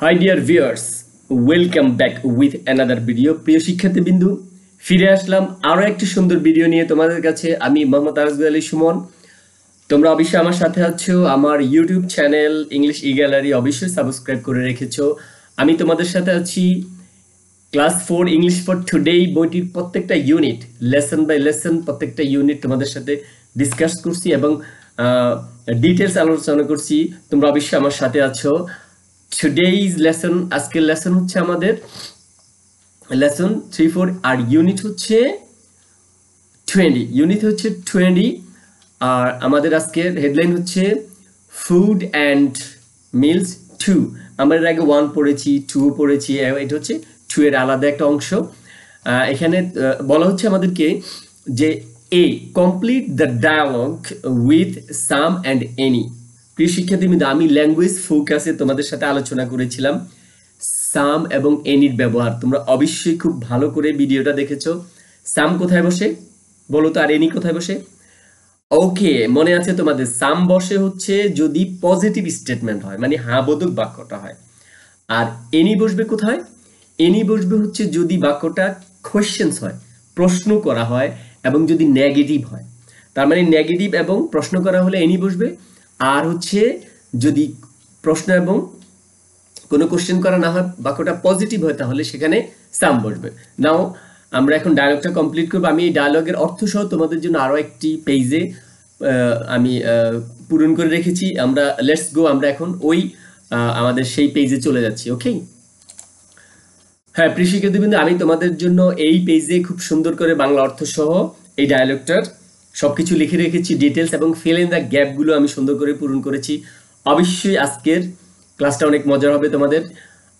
High dear viewers, welcome back with another video. প্রিয় শিক্ষার্থীবৃন্দু, ফিরে আসলাম আরও একটি সুন্দর ভিডিও নিয়ে তোমাদের কাছে। আমি মোহাম্মদ আরাজুল আলী সুমন। তোমরা অবশ্যই আমার সাথে আছো। আমার ইউটিউব চ্যানেল ইংলিশ ই গ্যালারি অবশ্যই সাবস্ক্রাইব করে রেখেছো। আমি তোমাদের সাথে আছি ক্লাস 4 ইংলিশ ফর টুডে বইটির প্রত্যেকটা ইউনিট, লেসন বাই লেসন প্রত্যেকটা ইউনিট তোমাদের সাথে ডিসকাস করছি এবং ডিটেলস আলোচনা করছি। তোমরা অবশ্যই আমার সাথে আছো। টুডেইজ লেসন, আজকের লেসন হচ্ছে আমাদের লেসন 3-4 আর ইউনিট হচ্ছে 20 আর আমাদের আজকের হেডলাইন হচ্ছে ফুড অ্যান্ড মিলস 2। আমরা এর আগে 1 পড়েছি, 2 পড়েছি, এটা হচ্ছে 2 এর আলাদা একটা অংশ। এখানে বলা হচ্ছে আমাদেরকে যে a complete the dialogue with some and any. প্রিয় শিক্ষার্থীবৃন্দ, আমি ল্যাঙ্গুয়েজ ফোকাসে তোমাদের সাথে আলোচনা করেছিলাম সাম এবং এনির ব্যবহার। তোমরা অবশ্যই খুব ভালো করে ভিডিওটা দেখেছো। সাম কোথায় বসে বলো তো, আর এনি কোথায় বসে? ওকে, মনে আছে তোমাদের? সাম বসে হচ্ছে যদি পজিটিভ স্টেটমেন্ট হয়, মানে হ্যাঁ বোধক বাক্যটা হয়। আর এনি বসবে কোথায়? এনি বসবে হচ্ছে যদি বাক্যটা কোয়েশ্চেন্স হয়, প্রশ্ন করা হয়, এবং যদি নেগেটিভ হয়। তার মানে নেগেটিভ এবং প্রশ্ন করা হলে এনি বসবে। আর হচ্ছে যদি প্রশ্ন এবং কোনো কোশ্চেন করা না হয়, বাক্যটা পজিটিভ হয়, তাহলে সেখানে সাম বসবে। নাও আমরা এখন ডায়লগটা কমপ্লিট করবো। আমি এই ডায়লগের অর্থ সহ তোমাদের জন্য আরো একটি পেজে আমি পূরণ করে রেখেছি। আমরা লেটস গো, আমরা এখন ওই আমাদের সেই পেজে চলে যাচ্ছি। ওকে, হ্যাঁ প্রিয় শিক্ষার্থীবৃন্দ, আমি তোমাদের জন্য এই পেজে খুব সুন্দর করে বাংলা অর্থ সহ এই ডায়লগটার সবকিছু লিখে রেখেছি, ডিটেলস এবং ফিল ইন দ্য গ্যাপগুলো আমি সুন্দর করে পূরণ করেছি। অবশ্যই আজকের ক্লাসটা অনেক মজার হবে তোমাদের।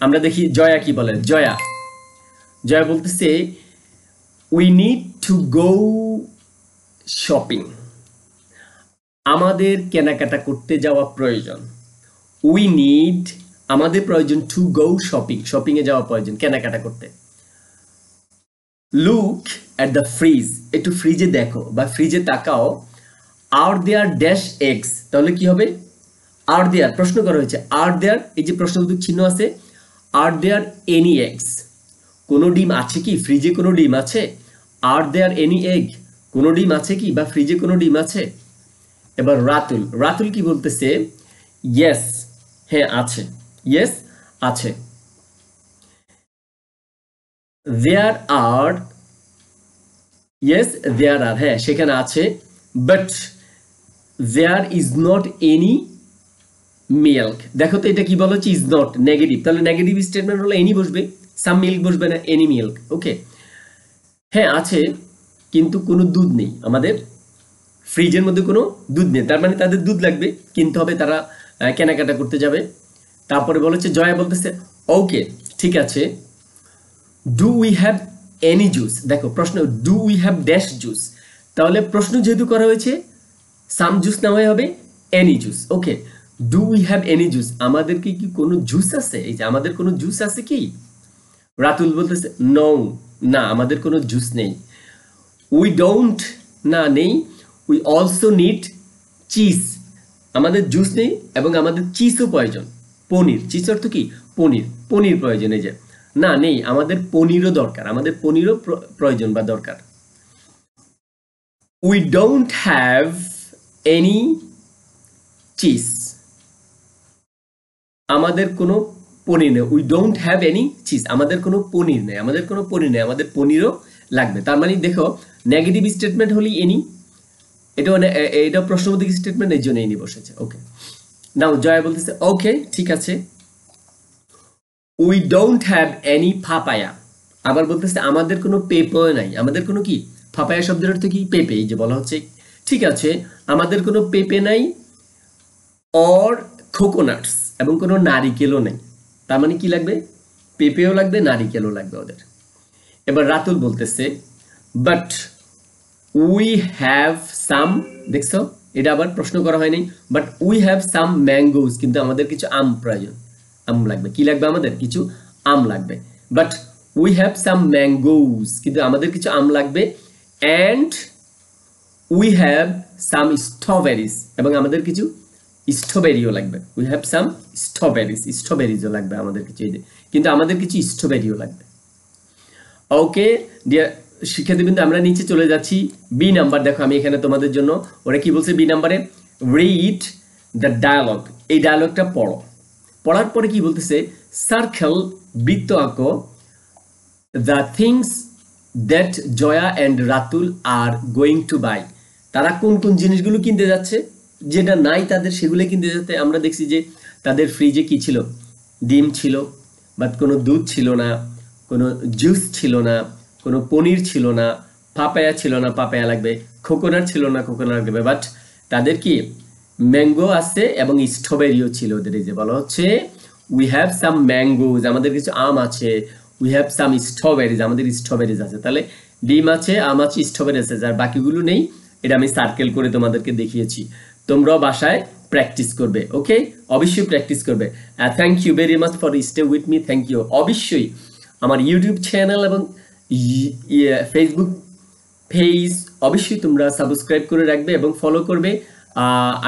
আমরা দেখি জয়া কি বলে। জয়া বলতেছে we need to go shopping. আমাদের কেনাকাটা করতে যাওয়া প্রয়োজন। উই নিড, আমাদের প্রয়োজন, টু গো শপিং, শপিং এ যাওয়া প্রয়োজন, কেনাকাটা করতে। লুক অ্যাট দ্য ফ্রিজ, একটু ফ্রিজে দেখো বা ফ্রিজে তাকাও। আর দেয়ার ড্যাশ এগস, তাহলে কি হবে? আর দেয়ার প্রশ্ন করা হয়েছে, আর দেয়ার, এই যে প্রশ্নবোধক চিহ্ন আছে, আর দেয়ার এনি এগস, কোনো ডিম আছে কি? ফ্রিজে কোনো ডিম আছে? আর দেয়ার এনি এগ, কোনো ডিম আছে কি বা ফ্রিজে কোনো ডিম আছে? এবার রাতুল কি বলতেছে? ইয়েস, হ্যাঁ আছে, ইয়েস আছে। দেয়ার আর, ইয়েস দেয়ার আর, হ্যাঁ সেখানে আছে। But there is not any milk. দেখো তো এটা কি বলা হচ্ছে? ইজ নট, নেগেটিভ, তাহলে নেগেটিভ স্টেটমেন্ট হলে এনি বসবে, সাম মিল্ক বসবে না, এনি মিল্ক। ওকে, হ্যাঁ আছে কিন্তু কোনো দুধ নেই, আমাদের ফ্রিজের মধ্যে কোনো দুধ নেই, তার মানে তাদের দুধ লাগবে, কিনতে হবে, তারা কেনাকাটা করতে যাবে। তারপরে বলেছে, জয়া বলতেছে ওকে ঠিক আছে। Do we have any juice, দেখো প্রশ্ন, do we have dash juice, তাহলে প্রশ্ন যেহেতু করা হয়েছে সাম জুস নেওয়াই হবে any juice. Okay, do we have any juice, আমাদের কি কোনো জুস আছে? এই যে আমাদের কোনো জুস আছে কি? রাতুল বলতেছে নো, না আমাদের কোনো জুস নেই। উই ডোন্ট, না নেই। উই অলসো নিড চিজ, আমাদের জুস নেই এবং আমাদের চিজও প্রয়োজন, পনির, চিজ অর্থ কি? পনির, পনির প্রয়োজন। এই যে না নেই, আমাদের পনিরও দরকার, আমাদের পনিরও প্রয়োজন বা দরকার। We don't have any cheese, আমাদের কোনো পনির নেই। We don't have any cheese, আমাদের কোনো পনির নেই, আমাদের কোনো পনির নেই, আমাদের পনিরও লাগবে। তার মানে দেখো নেগেটিভ স্টেটমেন্ট হলেই এনি, এটা প্রশ্নবোধক স্টেটমেন্ট, এর জন্য এনি বসেছে। ওকে, নাও জয়া বলতেছে ওকে ঠিক আছে। We don't have any papaya, আবার বলতেছে আমাদের কোনো পেঁপে নাই, আমাদের কোনো কি? পাপায়া শব্দের অর্থ কি? পেঁপে। এই যে বলা হচ্ছে ঠিক আছে আমাদের কোনো পেঁপে নাই, অর কোকোনাটস, এবং কোনো নারিকেলও নেই। তার মানে কি লাগবে? পেঁপেও লাগবে, নারিকেলও লাগবে ওদের। এবার রাতুল বলতেছে বাট উই হ্যাভ সাম, দেখছো এটা আবার প্রশ্ন করা হয়নি, but we have some mangoes, কিন্তু আমাদের কিছু আম প্রয়োজন, আম লাগবে। কি লাগবে? আমাদের কিছু আম লাগবে। But we have some mangoes, কিন্তু আমাদের কিছু আম লাগবে। And we have some strawberries, এবং আমাদের কিছু স্ট্রবেরিও লাগবে, উই হ্যাভ সাম স্ট্রবেরিজও লাগবে আমাদের কিছু, কিন্তু আমাদের কিছু স্ট্রবেরিও লাগবে। ওকে ডিয়ার শিক্ষার্থীবৃন্দ, আমরা নিচে চলে যাচ্ছি। বি নাম্বার দেখো, আমি এখানে তোমাদের জন্য ওরা কি বলছে বি নাম্বারে, রিড দ্য ডায়ালগ, এই ডায়ালগটা পড়ো। পড়ার পরে কি বলতেছে, সার্কেল বৃত্ত আঁকো, the things that Jaya and Ratul আর গোয়িং টু বাই, তারা কোন কোন জিনিসগুলো কিনতে যাচ্ছে, যেটা নাই তাদের সেগুলো কিনতে যাচ্ছে। আমরা দেখছি যে তাদের ফ্রিজে কি ছিল, ডিম ছিল, বাট কোনো দুধ ছিল না, কোনো জুস ছিল না, কোনো পনির ছিল না, পাপায়া ছিল না, পাপায়া লাগবে, কোকোনাট ছিল না, কোকোনাট লাগবে, বাট তাদের কি ম্যাঙ্গো আছে এবং স্ট্রবেরিও ছিল ওদের। এই যে বলা হচ্ছে উই হ্যাভ সাম ম্যাঙ্গোজ, আমাদের কিছু আম আছে, উই হ্যাভ সাম স্ট্রবেরিজ, আমাদের স্ট্রবেরিজ আছে। তাহলে ডিম আছে, আম আছে, স্ট্রবেরি আছে, যার বাকিগুলো নেই। এটা আমি সার্কেল করে তোমাদেরকে দেখিয়েছি, তোমরাও বাসায় প্র্যাকটিস করবে। ওকে, অবশ্যই প্র্যাকটিস করবে। Thank you very much for stay with me, thank you. অবশ্যই আমার ইউটিউব চ্যানেল এবং ফেসবুক পেজ অবশ্যই তোমরা সাবস্ক্রাইব করে রাখবে এবং ফলো করবে।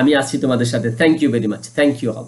আমি আছি তোমাদের সাথে। Thank you very much, thank you all.